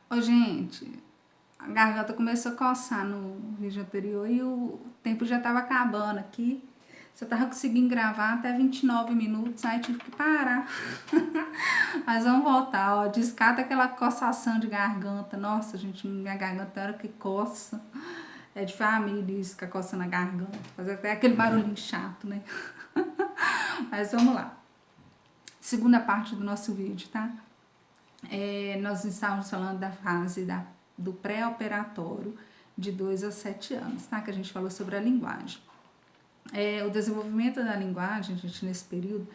Ô, gente, a garganta começou a coçar no vídeo anterior e o tempo já tava acabando aqui. Só tava conseguindo gravar até 29 minutos, aí tive que parar. Mas vamos voltar, ó. Descata aquela coçação de garganta. Nossa, gente, minha garganta tem hora que coça. É de família isso, fica coçando a garganta. Fazer até aquele barulhinho chato, né? Mas vamos lá. Segunda parte do nosso vídeo, tá? Nós estávamos falando da fase do pré-operatório de 2 a 7 anos, tá? Que a gente falou sobre a linguagem. O desenvolvimento da linguagem, gente, nesse período,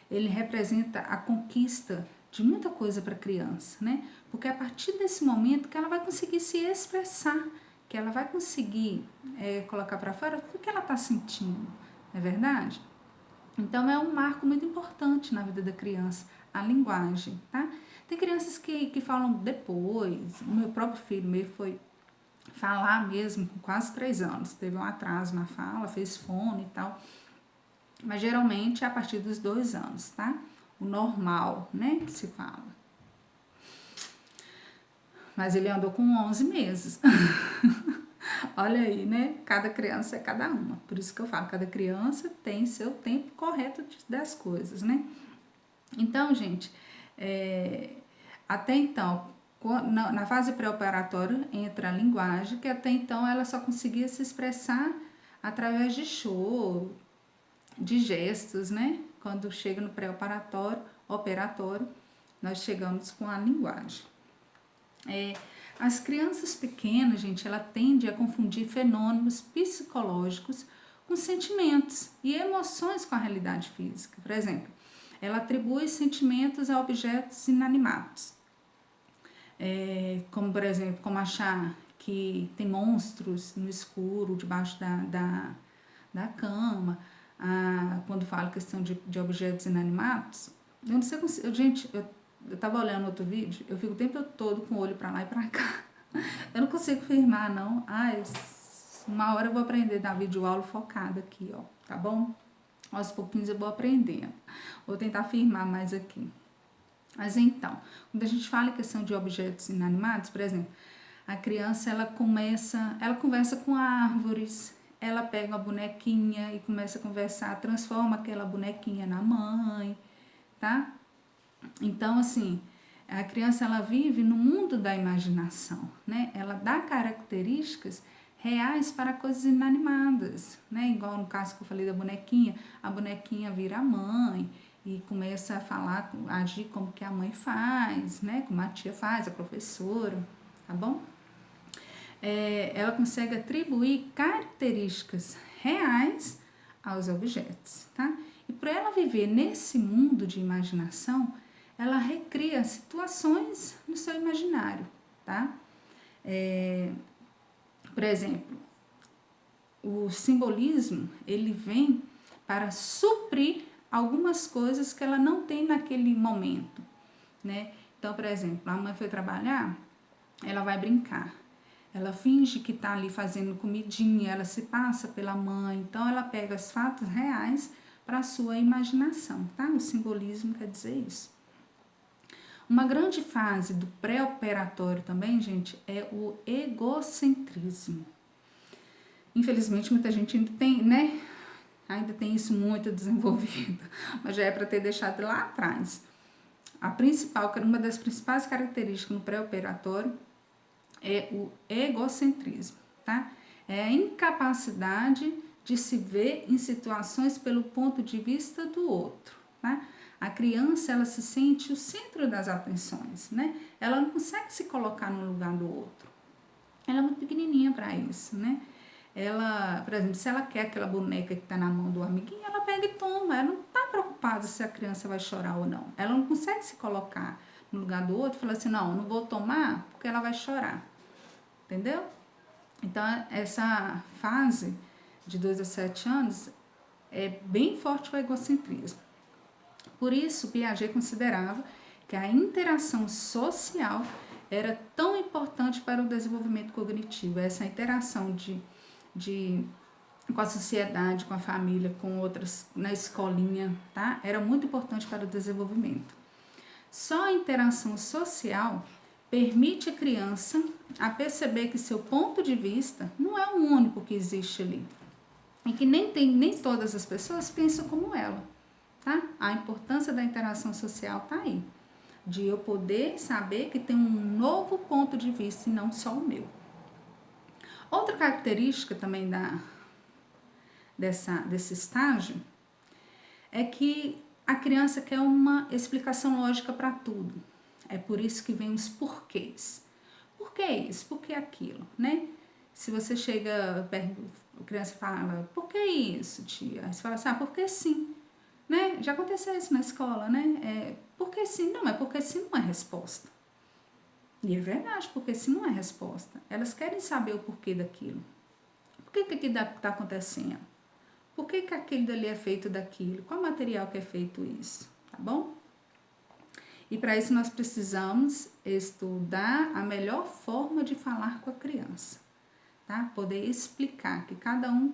ele representa a conquista de muita coisa para a criança, né? Porque é a partir desse momento que ela vai conseguir se expressar, que ela vai conseguir colocar para fora tudo que ela está sentindo, não é verdade? Então é um marco muito importante na vida da criança, a linguagem, tá? Tem crianças que falam depois, o meu próprio filho meio foi falar mesmo com quase 3 anos, teve um atraso na fala, fez fone e tal, mas geralmente é a partir dos 2 anos, tá? O normal, né, que se fala. Mas ele andou com 11 meses. Olha aí, né? Cada criança é cada uma. Por isso que eu falo, cada criança tem seu tempo correto das coisas, né? Então, gente, até então, na fase pré-operatória entra a linguagem, que até então ela só conseguia se expressar através de choro, de gestos, né? Quando chega no operatório, nós chegamos com a linguagem. As crianças pequenas, gente, ela tende a confundir fenômenos psicológicos com sentimentos e emoções com a realidade física. Por exemplo, ela atribui sentimentos a objetos inanimados. Como, por exemplo, como achar que tem monstros no escuro, debaixo da cama. Quando fala questão de objetos inanimados, eu não sei, gente, eu tava olhando outro vídeo, eu fico o tempo todo com o olho pra lá e pra cá. Eu não consigo firmar, não. Uma hora eu vou aprender a dar videoaula focada aqui, ó, tá bom? Aos pouquinhos eu vou aprendendo. Vou tentar firmar mais aqui. Mas então, quando a gente fala em questão de objetos inanimados, por exemplo, a criança ela conversa com árvores, ela pega uma bonequinha e começa a conversar, transforma aquela bonequinha na mãe, tá? Então, assim, a criança ela vive no mundo da imaginação, né? Ela dá características reais para coisas inanimadas, né? Igual no caso que eu falei da bonequinha, a bonequinha vira a mãe e começa a falar, a agir como que a mãe faz, né? Como a tia faz, a professora, tá bom? Ela consegue atribuir características reais aos objetos, tá? E por ela viver nesse mundo de imaginação, ela recria situações no seu imaginário, tá? Por exemplo, o simbolismo, ele vem para suprir algumas coisas que ela não tem naquele momento, né? Então, por exemplo, a mãe foi trabalhar, ela vai brincar. Ela finge que está ali fazendo comidinha, ela se passa pela mãe, então ela pega os fatos reais para a sua imaginação, tá? O simbolismo quer dizer isso. Uma grande fase do pré-operatório também, gente, é o egocentrismo. Infelizmente, muita gente ainda tem, né? Ainda tem isso muito desenvolvido, mas já é para ter deixado lá atrás. Uma das principais características no pré-operatório é o egocentrismo, tá? É a incapacidade de se ver em situações pelo ponto de vista do outro, tá? A criança, ela se sente o centro das atenções, né? Ela não consegue se colocar no lugar do outro. Ela é muito pequenininha para isso, né? Ela, por exemplo, se ela quer aquela boneca que está na mão do amiguinho, ela pega e toma. Ela não está preocupada se a criança vai chorar ou não. Ela não consegue se colocar no lugar do outro e falar assim, não, eu não vou tomar porque ela vai chorar. Entendeu? Então, essa fase de 2 a 7 anos é bem forte o egocentrismo. Por isso, Piaget considerava que a interação social era tão importante para o desenvolvimento cognitivo, essa interação com a sociedade, com a família, com outras, na escolinha, tá? Era muito importante para o desenvolvimento. Só a interação social permite a criança a perceber que seu ponto de vista não é o único que existe ali. E que nem todas as pessoas pensam como ela, tá? A importância da interação social tá aí. De eu poder saber que tem um novo ponto de vista e não só o meu. Outra característica também desse estágio é que a criança quer uma explicação lógica para tudo. É por isso que vem os porquês. Por que isso? Por que aquilo, né? Se você chega, a criança fala, por que isso, tia? Aí você fala assim, porque sim. Né? Já aconteceu isso na escola, né? Porque sim, não, mas porque sim não é resposta. E é verdade, porque sim não é resposta. Elas querem saber o porquê daquilo. Por que aquilo está acontecendo? Por que aquele dali é feito daquilo? Qual material que é feito isso? Tá bom? E para isso nós precisamos estudar a melhor forma de falar com a criança, tá? Poder explicar que cada hora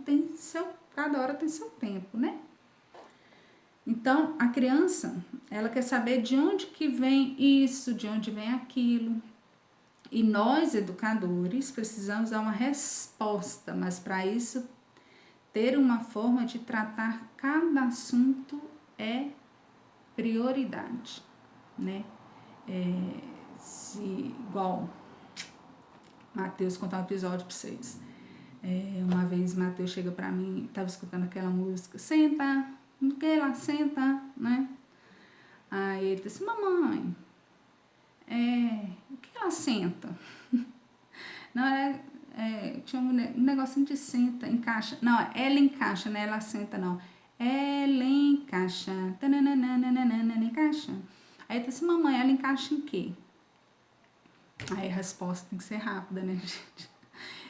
tem seu tempo, né? Então, a criança, ela quer saber de onde que vem isso, de onde vem aquilo. E nós, educadores, precisamos dar uma resposta, mas para isso, ter uma forma de tratar cada assunto é prioridade, né? Igual Matheus contar um episódio para vocês. Uma vez Matheus chega para mim, estava escutando aquela música, senta, não quer lá, senta, né? Aí ele disse, mamãe, o que ela senta? Não, tinha um negocinho de senta, encaixa. Não, ela encaixa, né? Ela senta, não. Ela encaixa. Encaixa. Aí ele disse, mamãe, ela encaixa em quê? Aí a resposta tem que ser rápida, né, gente?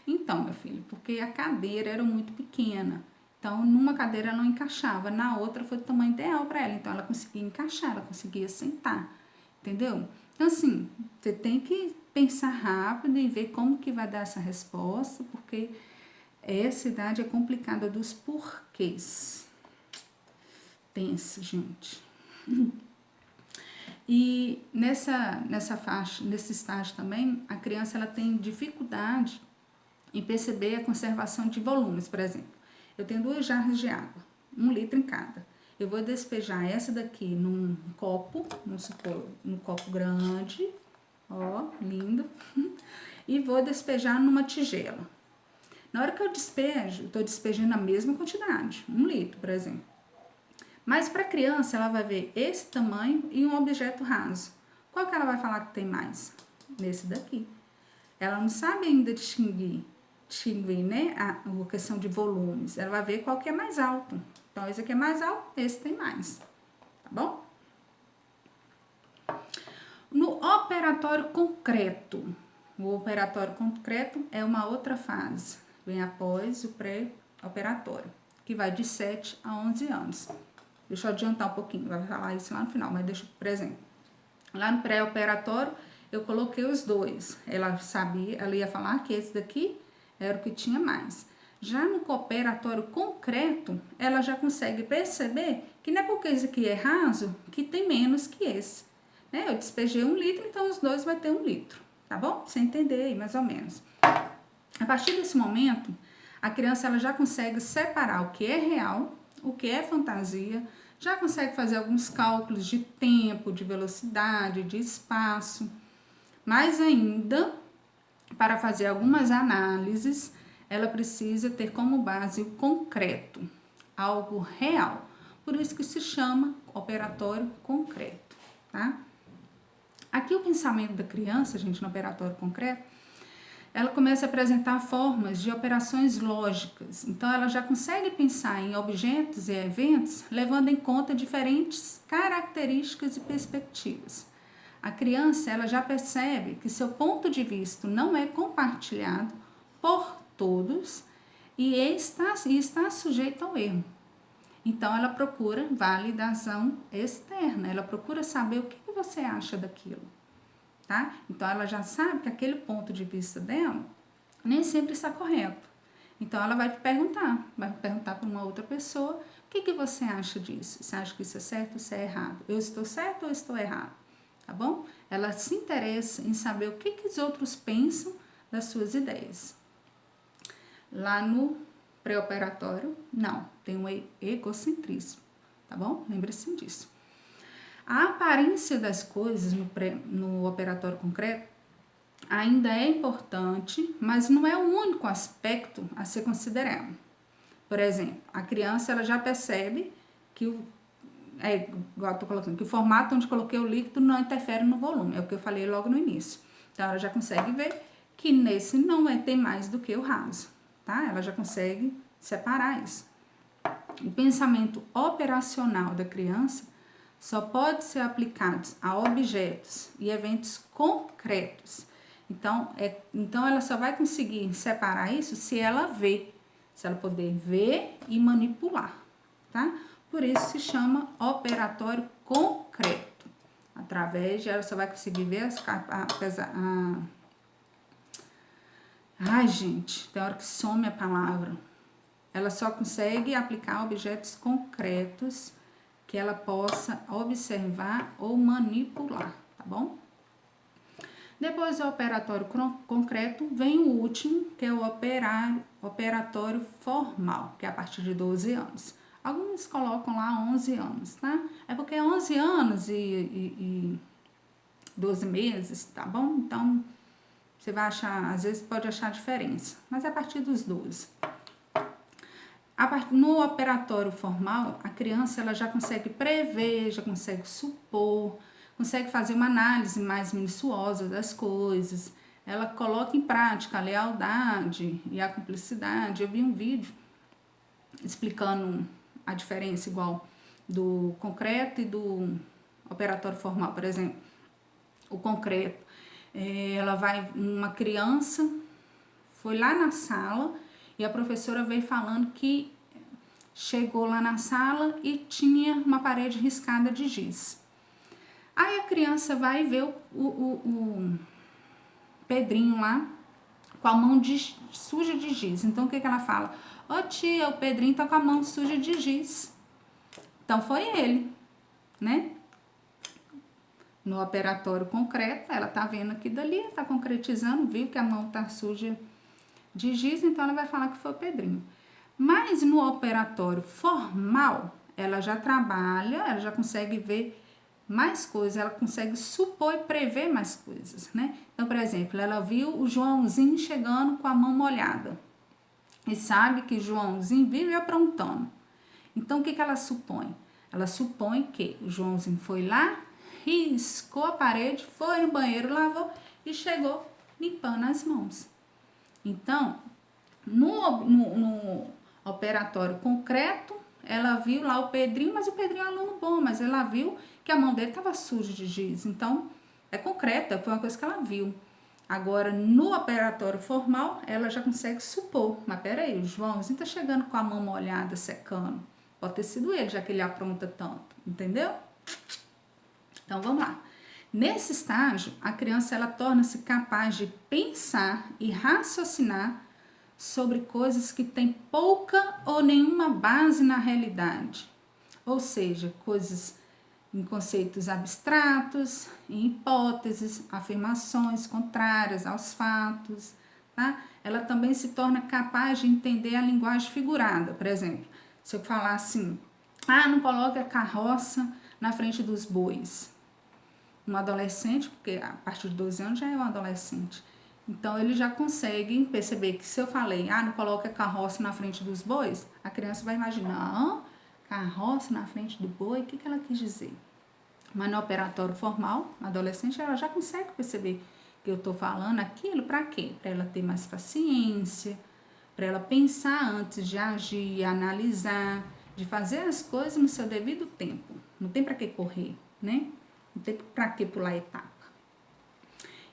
Então, meu filho, porque a cadeira era muito pequena. Então, numa cadeira ela não encaixava, na outra foi do tamanho ideal para ela. Então, ela conseguia encaixar, ela conseguia sentar, entendeu? Então, assim, você tem que pensar rápido e ver como que vai dar essa resposta, porque essa idade é complicada dos porquês. Pensa, gente. E nessa faixa, nesse estágio também, a criança ela tem dificuldade em perceber a conservação de volumes, por exemplo. Eu tenho 2 jarras de água, 1 litro em cada. Eu vou despejar essa daqui num copo, vamos supor, num copo grande, ó, lindo, e vou despejar numa tigela. Na hora que eu despejo, estou despejando a mesma quantidade, 1 litro, por exemplo. Mas para a criança, ela vai ver esse tamanho e um objeto raso. Qual que ela vai falar que tem mais? Nesse daqui. Ela não sabe ainda distinguir, né, a questão de volumes. Ela vai ver qual que é mais alto. Então, esse aqui é mais alto, esse tem mais. Tá bom? No operatório concreto. O operatório concreto é uma outra fase. Vem após o pré-operatório, que vai de 7 a 11 anos. Deixa eu adiantar um pouquinho, vai falar isso lá no final, mas deixa, por exemplo, lá no pré-operatório, eu coloquei os 2. Ela sabia, ela ia falar que esse daqui era o que tinha mais. Já no operatório concreto, ela já consegue perceber que não é porque esse aqui é raso que tem menos que esse. Né? Eu despejei 1 litro, então os 2 vai ter 1 litro, tá bom? Pra você entender aí, mais ou menos. A partir desse momento, a criança ela já consegue separar o que é real, o que é fantasia, já consegue fazer alguns cálculos de tempo, de velocidade, de espaço. Mas ainda, para fazer algumas análises, ela precisa ter como base o concreto, algo real. Por isso que se chama operatório concreto, tá? Aqui o pensamento da criança, gente, no operatório concreto, ela começa a apresentar formas de operações lógicas. Então, ela já consegue pensar em objetos e eventos levando em conta diferentes características e perspectivas. A criança ela já percebe que seu ponto de vista não é compartilhado por todos e está sujeito ao erro. Então, ela procura validação externa, ela procura saber o que você acha daquilo. Tá? Então, ela já sabe que aquele ponto de vista dela nem sempre está correto. Então, ela vai perguntar para uma outra pessoa, o que você acha disso? Você acha que isso é certo ou isso é errado? Eu estou certo ou estou errado? tá bom? Ela se interessa em saber o que os outros pensam das suas ideias. Lá no pré-operatório, não, tem um egocentrismo, tá bom? Lembre-se disso. A aparência das coisas no operatório concreto ainda é importante, mas não é o único aspecto a ser considerado. Por exemplo, a criança ela já percebe que igual eu tô colocando, que o formato onde coloquei o líquido não interfere no volume, é o que eu falei logo no início. Então, ela já consegue ver que nesse não tem mais do que o raso, tá? Ela já consegue separar isso. O pensamento operacional da criança só pode ser aplicado a objetos e eventos concretos. Então ela só vai conseguir separar isso se ela vê, se ela puder ver e manipular, tá? Por isso se chama operatório concreto. Através de ela só vai conseguir ver Ai, gente, tem hora que some a palavra. Ela só consegue aplicar objetos concretos que ela possa observar ou manipular, tá bom? Depois do operatório concreto, vem o último, que é o operatório formal, que é a partir de 12 anos. Alguns colocam lá 11 anos, tá? É porque é 11 anos e 12 meses, tá bom? Então, você vai achar, às vezes pode achar diferença, mas é a partir dos 12. No operatório formal, a criança ela já consegue prever, já consegue supor, consegue fazer uma análise mais minuciosa das coisas. Ela coloca em prática a lealdade e a cumplicidade. Eu vi um vídeo explicando a diferença igual do concreto e do operatório formal. Por exemplo, o concreto, uma criança foi lá na sala e a professora veio falando que chegou lá na sala e tinha uma parede riscada de giz. Aí a criança vai ver o Pedrinho lá com a mão suja de giz. Então o que ela fala? Ô tia, o Pedrinho tá com a mão suja de giz. Então foi ele, né? No operatório concreto, ela tá vendo aqui dali, tá concretizando, viu que a mão tá suja de giz, então ela vai falar que foi o Pedrinho. Mas no operatório formal, ela já trabalha, ela já consegue ver mais coisas, ela consegue supor e prever mais coisas, né? Então, por exemplo, ela viu o Joãozinho chegando com a mão molhada e sabe que Joãozinho vive aprontando. Então, o que ela supõe? Ela supõe que o Joãozinho foi lá, riscou a parede, foi no banheiro, lavou e chegou limpando as mãos. Então, no operatório concreto, ela viu lá o Pedrinho, mas o Pedrinho é um aluno bom, mas ela viu que a mão dele estava suja de giz. Então, é concreta, foi uma coisa que ela viu. Agora, no operatório formal, ela já consegue supor. Mas peraí, o Joãozinho tá chegando com a mão molhada, secando. Pode ter sido ele, já que ele apronta tanto, entendeu? Então, vamos lá. Nesse estágio, a criança ela torna-se capaz de pensar e raciocinar sobre coisas que têm pouca ou nenhuma base na realidade. Ou seja, coisas em conceitos abstratos, em hipóteses, afirmações contrárias aos fatos, tá? Ela também se torna capaz de entender a linguagem figurada. Por exemplo, se eu falar assim, não coloque a carroça na frente dos bois. Um adolescente, porque a partir de 12 anos já é um adolescente, então ele já consegue perceber que se eu falei, não coloque a carroça na frente dos bois, a criança vai imaginar, carroça na frente do boi, o que ela quis dizer? Mas no operatório formal, a adolescente, ela já consegue perceber que eu estou falando aquilo para quê? Para ela ter mais paciência, para ela pensar antes de agir, analisar, de fazer as coisas no seu devido tempo. Não tem para que correr, né? Não tem para que pular etapa.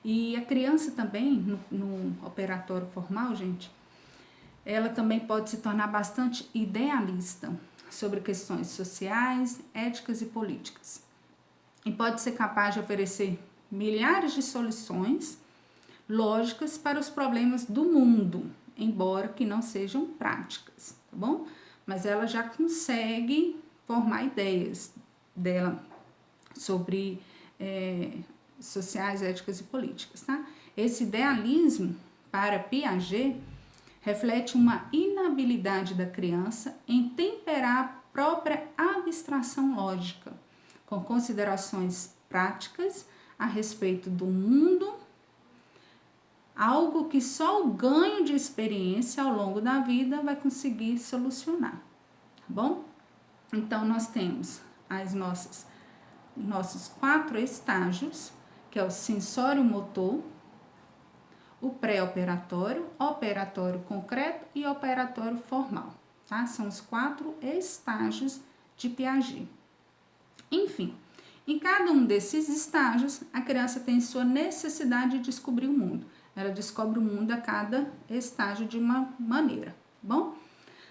E a criança também, no operatório formal, gente, ela também pode se tornar bastante idealista sobre questões sociais, éticas e políticas. E pode ser capaz de oferecer milhares de soluções lógicas para os problemas do mundo, embora que não sejam práticas, tá bom? Mas ela já consegue formar ideias dela sobre sociais, éticas e políticas, tá? Esse idealismo, para Piaget, reflete uma inabilidade da criança em temperar a própria abstração lógica, com considerações práticas a respeito do mundo, algo que só o ganho de experiência ao longo da vida vai conseguir solucionar, tá bom? Então, nós temos nossos 4 estágios, que é o sensório-motor, o pré-operatório, operatório concreto e operatório formal, tá? São os 4 estágios de Piaget. Enfim, em cada um desses estágios, a criança tem sua necessidade de descobrir o mundo. Ela descobre o mundo a cada estágio de uma maneira, tá bom?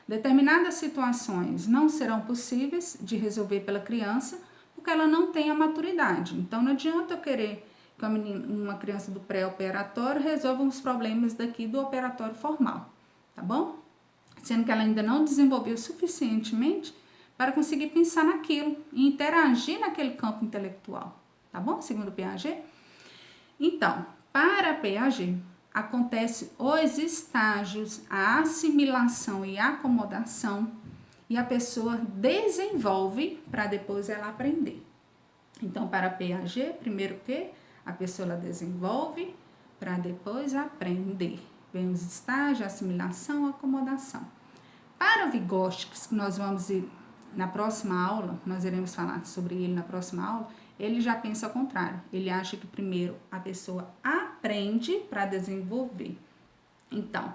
Determinadas situações não serão possíveis de resolver pela criança porque ela não tem a maturidade. Então, não adianta eu querer que uma criança do pré-operatório resolva os problemas daqui do operatório formal, tá bom? Sendo que ela ainda não desenvolveu suficientemente para conseguir pensar naquilo e interagir naquele campo intelectual, tá bom? Segundo Piaget. Então, para Piaget, acontece os estágios, a assimilação e a acomodação, e a pessoa desenvolve para depois ela aprender. Então, para Piaget, primeiro que a pessoa ela desenvolve para depois aprender. Vem os estágios, assimilação, acomodação. Para o Vygotsky, que nós vamos ir na próxima aula, nós iremos falar sobre ele na próxima aula, ele já pensa ao contrário. Ele acha que primeiro a pessoa aprende para desenvolver. Então,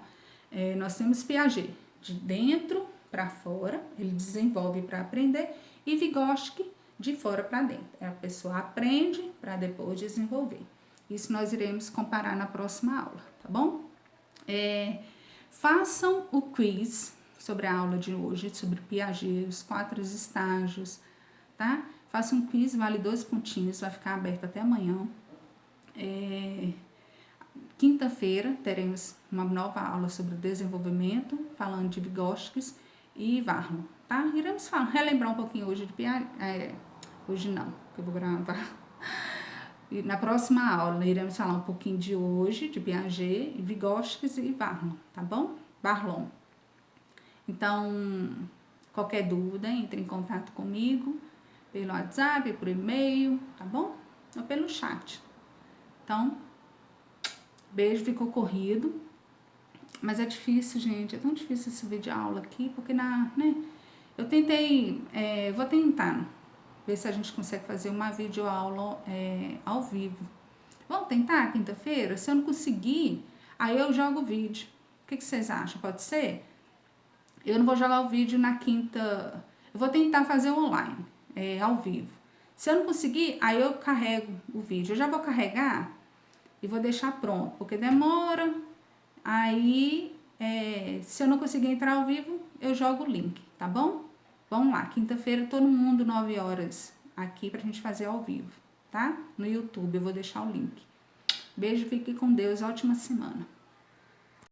nós temos Piaget de dentro para fora, ele desenvolve para aprender, e Vygotsky de fora para dentro. A pessoa aprende para depois desenvolver. Isso nós iremos comparar na próxima aula, tá bom? Façam o quiz sobre a aula de hoje, sobre Piaget, os 4 estágios, tá? Façam um quiz, vale 2 pontinhos, vai ficar aberto até amanhã. Quinta-feira teremos uma nova aula sobre o desenvolvimento, falando de Vygotsky e Varno, tá? Iremos relembrar um pouquinho hoje de Piaget, hoje não, que eu vou gravar. E na próxima aula iremos falar um pouquinho de hoje, de Piaget, Vygotsky e Varno, tá bom? Barlon. Então, qualquer dúvida, entre em contato comigo pelo WhatsApp, por e-mail, tá bom? Ou pelo chat. Então, beijo, ficou corrido. Mas é difícil, gente, é tão difícil esse vídeo aula aqui, porque eu tentei, vou tentar ver se a gente consegue fazer uma videoaula ao vivo. Vamos tentar quinta-feira? Se eu não conseguir, aí eu jogo o vídeo. O que vocês acham? Pode ser? Eu não vou jogar o vídeo na quinta, eu vou tentar fazer online, ao vivo. Se eu não conseguir, aí eu carrego o vídeo. Eu já vou carregar e vou deixar pronto, porque demora. Aí, se eu não conseguir entrar ao vivo, eu jogo o link, tá bom? Vamos lá, quinta-feira, todo mundo, 9 horas, aqui pra gente fazer ao vivo, tá? No YouTube, eu vou deixar o link. Beijo, fique com Deus, ótima semana.